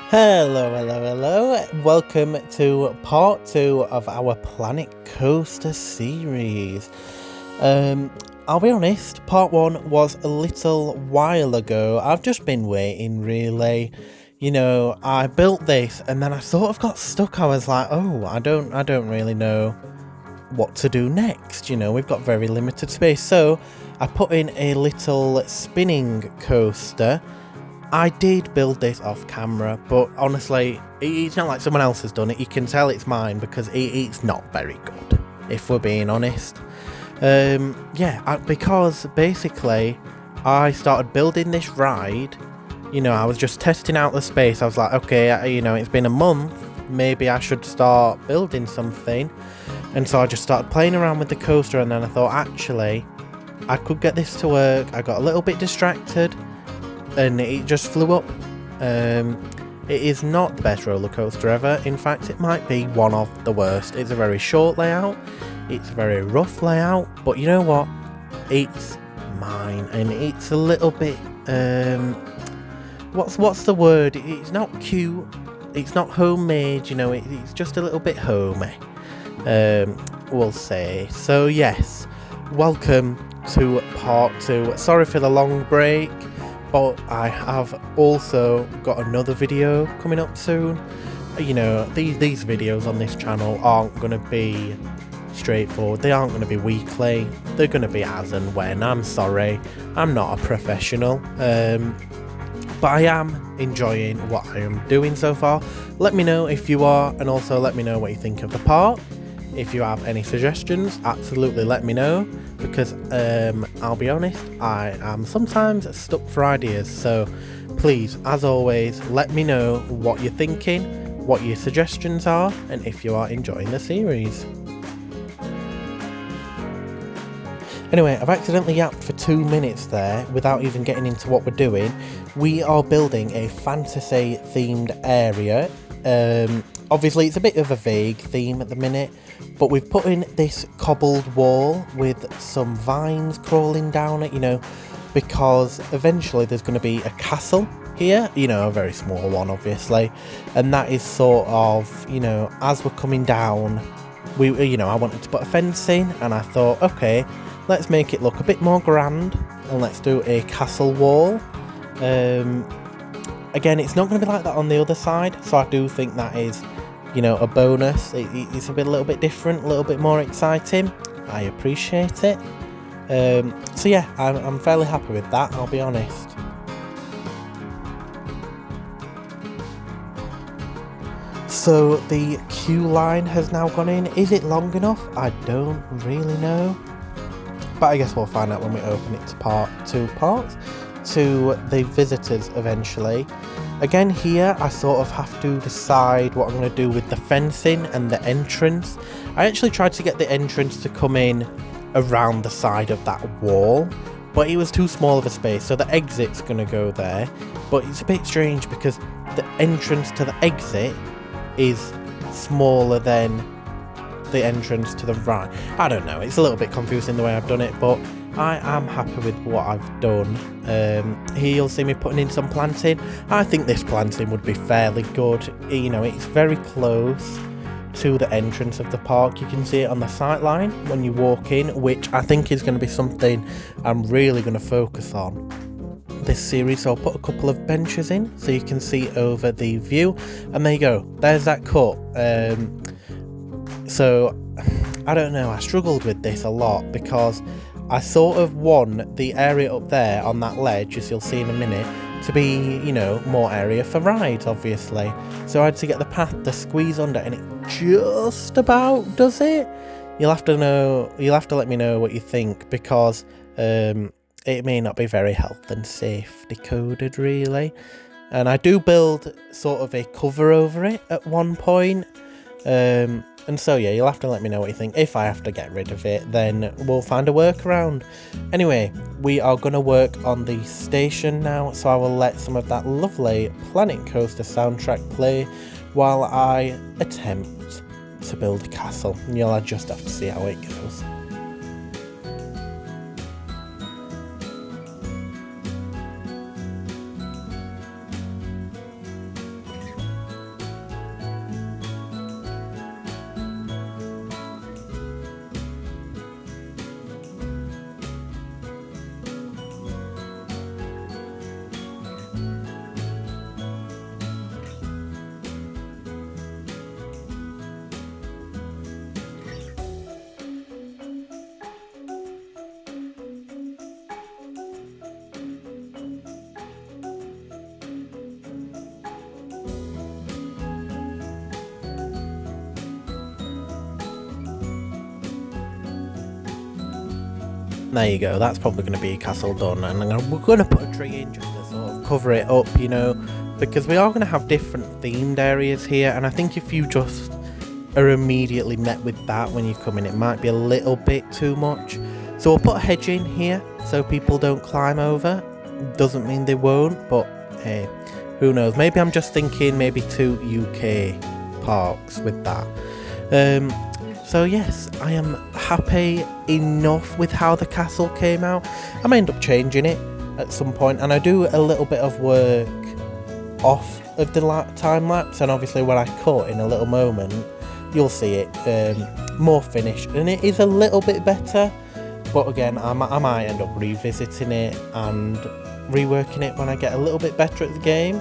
Hello, hello, hello. Welcome to part 2 of our Planet Coaster series. I'll be honest, part 1 was a little while ago. I've just been waiting, really. You know, I built this and then I sort of got stuck. I was like, oh, I don't really know what to do next. You know, we've got very limited space. So I put in a little spinning coaster. I did build this off camera, but honestly, it's not like someone else has done it. You can tell it's mine because it's not very good, if we're being honest. Because basically, I started building this ride. You know, I was just testing out the space. I was like, okay, you know, it's been a month. Maybe I should start building something. And so I just started playing around with the coaster, and then I thought, actually, I could get this to work. I got a little bit distracted and it just flew up. It is not the best roller coaster ever. In fact, it might be one of the worst. It's a very short layout, it's a very rough layout, but you know what? It's mine, and it's a little bit what's the word? It's not cute, it's not homemade, you know, it's just a little bit homey, we'll say. So yes, welcome to part 2. Sorry for the long break, but I have also got another video coming up soon. You know, these videos on this channel aren't going to be straightforward. They aren't going to be weekly. They're going to be as and when. I'm sorry, I'm not a professional. But I am enjoying what I am doing so far. Let me know if you are, and also let me know what you think of the part. If you have any suggestions, absolutely let me know, because I'll be honest, I am sometimes stuck for ideas. So please, as always, let me know what you're thinking, what your suggestions are, and if you are enjoying the series. Anyway, I've accidentally yapped for 2 minutes there without even getting into what we're doing. We are building a fantasy themed area. Obviously it's a bit of a vague theme at the minute, but we've put in this cobbled wall with some vines crawling down it, you know, because eventually there's going to be a castle here, you know, a very small one obviously, and that is sort of, you know, as we're coming down, I wanted to put a fence in, and I thought, okay, let's make it look a bit more grand and let's do a castle wall. Again, it's not going to be like that on the other side, so I do think that is, you know, a bonus. It's a little bit different, a little bit more exciting. I appreciate it. So yeah, I'm fairly happy with that, I'll be honest. So the queue line has now gone in. Is it long enough? I don't really know, but I guess we'll find out when we open it to part 2 to the visitors eventually. Again, here I sort of have to decide what I'm going to do with the fencing and the entrance. I actually tried to get the entrance to come in around the side of that wall, but it was too small of a space, so the exit's going to go there. But it's a bit strange because the entrance to the exit is smaller than the entrance to the right. I don't know, it's a little bit confusing the way I've done it, but I am happy with what I've done. Here you'll see me putting in some planting. I think this planting would be fairly good. You know, it's very close to the entrance of the park. You can see it on the sight line when you walk in, which I think is going to be something I'm really going to focus on this series. So I'll put a couple of benches in so you can see over the view, and there you go, there's that cut. So I don't know, I struggled with this a lot because I sort of want the area up there on that ledge, as you'll see in a minute, to be, you know, more area for rides, obviously. So I had to get the path to squeeze under, and it just about does it. You'll have to let me know what you think, because it may not be very health and safety coded, really. And I do build sort of a cover over it at one point. And so yeah, you'll have to let me know what you think. If I have to get rid of it, then we'll find a workaround. Anyway, we are going to work on the station now, so I will let some of that lovely Planet Coaster soundtrack play while I attempt to build a castle. And you'll just have to see how it goes. there you go, that's probably going to be a castle done, and we're going to put a tree in just to sort of cover it up, you know, because we are going to have different themed areas here, and I think if you just are immediately met with that when you come in, it might be a little bit too much. So we'll put a hedge in here so people don't climb over. Doesn't mean they won't, but hey, who knows, maybe I'm just thinking maybe 2 UK parks with that. So yes, I am happy enough with how the castle came out. I may end up changing it at some point, and I do a little bit of work off of the time lapse, and obviously when I cut in a little moment you'll see it more finished, and it is a little bit better, but again I might end up revisiting it and reworking it when I get a little bit better at the game.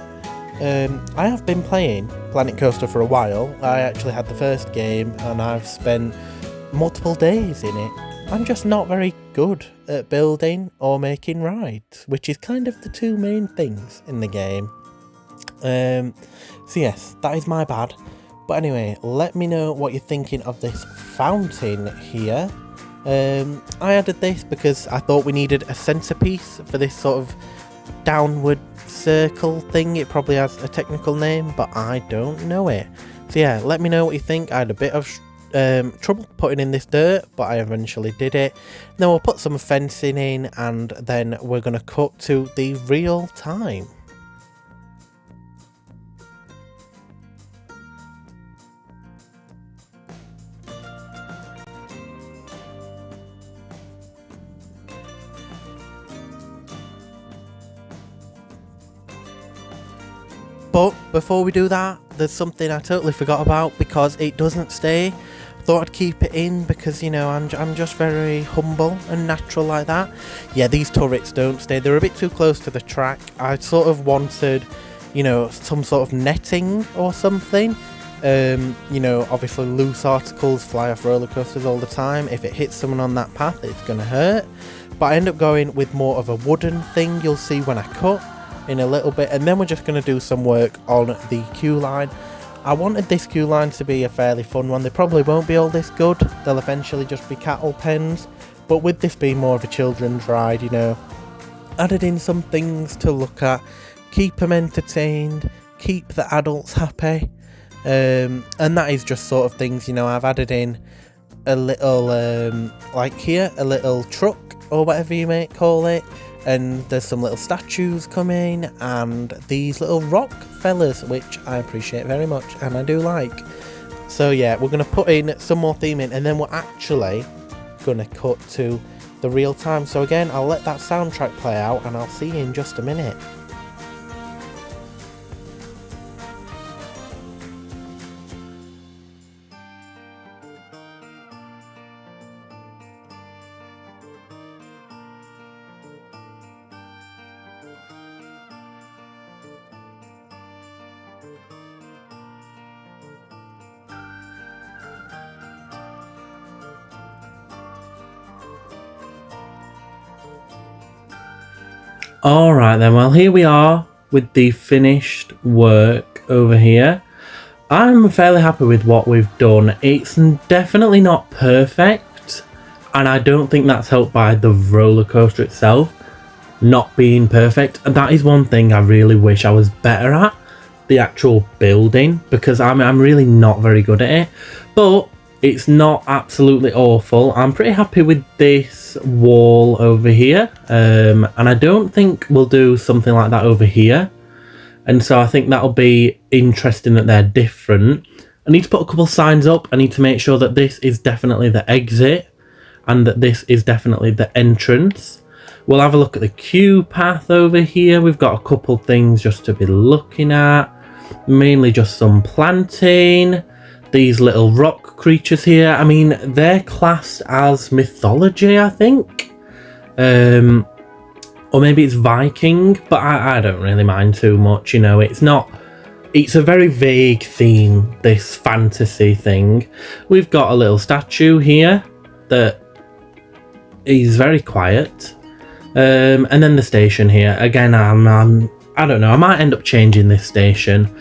I have been playing Planet Coaster for a while. I actually had the first game and I've spent multiple days in it. I'm just not very good at building or making rides, which is kind of the two main things in the game. So yes, that is my bad. But anyway, let me know what you're thinking of this fountain here. I added this because I thought we needed a centerpiece for this sort of downward circle thing. It probably has a technical name, but I don't know it. So yeah, let me know what you think. I had a bit of trouble putting in this dirt, but I eventually did it. Then we'll put some fencing in, and then we're going to cut to the real time. But before we do that, there's something I totally forgot about, because it doesn't stay. Thought I'd keep it in because, you know, I'm just very humble and natural like that. Yeah, these turrets don't stay. They're a bit too close to the track. I sort of wanted, you know, some sort of netting or something. You know, obviously loose articles fly off roller coasters all the time. If it hits someone on that path, it's going to hurt. But I end up going with more of a wooden thing you'll see when I cut in a little bit, and then we're just going to do some work on the queue line. I wanted this queue line to be a fairly fun one. They probably won't be all this good, they'll eventually just be cattle pens, but with this being more of a children's ride, you know, added in some things to look at, keep them entertained, keep the adults happy, and that is just sort of things, you know. I've added in a little like here, a little truck or whatever you may call it, and there's some little statues coming, and these little rock fellas, which I appreciate very much and I do like. So yeah, we're going to put in some more theme in, and then we're actually going to cut to the real time. So again, I'll let that soundtrack play out and I'll see you in just a minute. Alright then, well here we are with the finished work over here. I'm fairly happy with what we've done. It's definitely not perfect, and I don't think that's helped by the roller coaster itself not being perfect. And that is one thing I really wish I was better at, the actual building, because I'm really not very good at it. But it's not absolutely awful. I'm pretty happy with this wall over here, and I don't think we'll do something like that over here, and so I think that'll be interesting that they're different. I need to put a couple signs up. I need to make sure that this is definitely the exit and that this is definitely the entrance. We'll have a look at the queue path over here. We've got a couple things just to be looking at, mainly just some planting. These little rock creatures here, I mean, they're classed as mythology, I think. Or maybe it's Viking, but I don't really mind too much, you know. It's a very vague theme, this fantasy thing. We've got a little statue here that is very quiet. And then the station here. Again, I don't know, I might end up changing this station,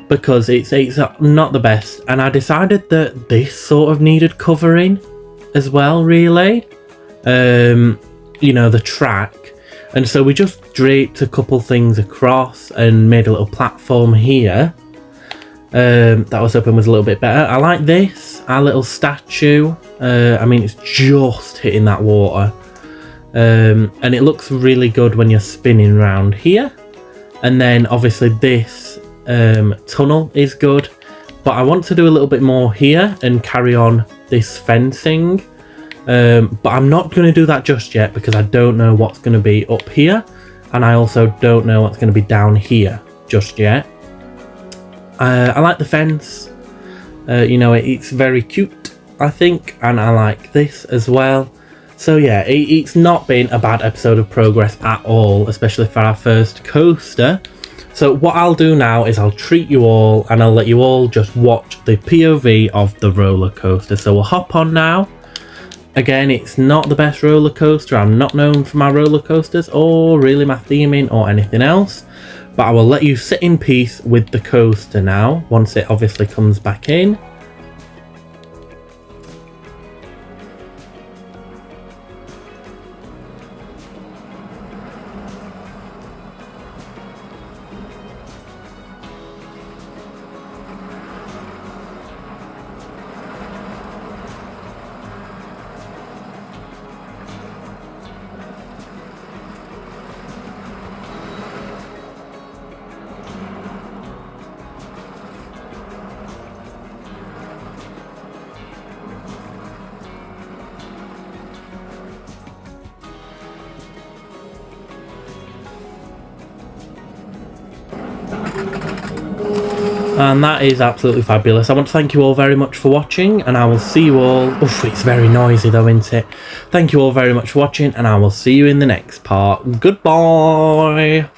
because it's not the best, and I decided that this sort of needed covering as well, really. you know, the track. And so we just draped a couple things across and made a little platform here. That I was hoping was a little bit better. I like this, our little statue. I mean, it's just hitting that water. And it looks really good when you're spinning around here. And then obviously this tunnel is good. But I want to do a little bit more here and carry on this fencing. But I'm not going to do that just yet because I don't know what's going to be up here. And I also don't know what's going to be down here just yet. I like the fence. You know, it's very cute, I think. And I like this as well. So yeah, it's not been a bad episode of Progress at all, especially for our first coaster. So what I'll do now is I'll treat you all and I'll let you all just watch the POV of the roller coaster. So we'll hop on now. Again, it's not the best roller coaster. I'm not known for my roller coasters or really my theming or anything else. But I will let you sit in peace with the coaster now, once it obviously comes back in. And that is absolutely fabulous. I want to thank you all very much for watching, and I will see you all... Oof, it's very noisy though, isn't it? Thank you all very much for watching, and I will see you in the next part. Goodbye!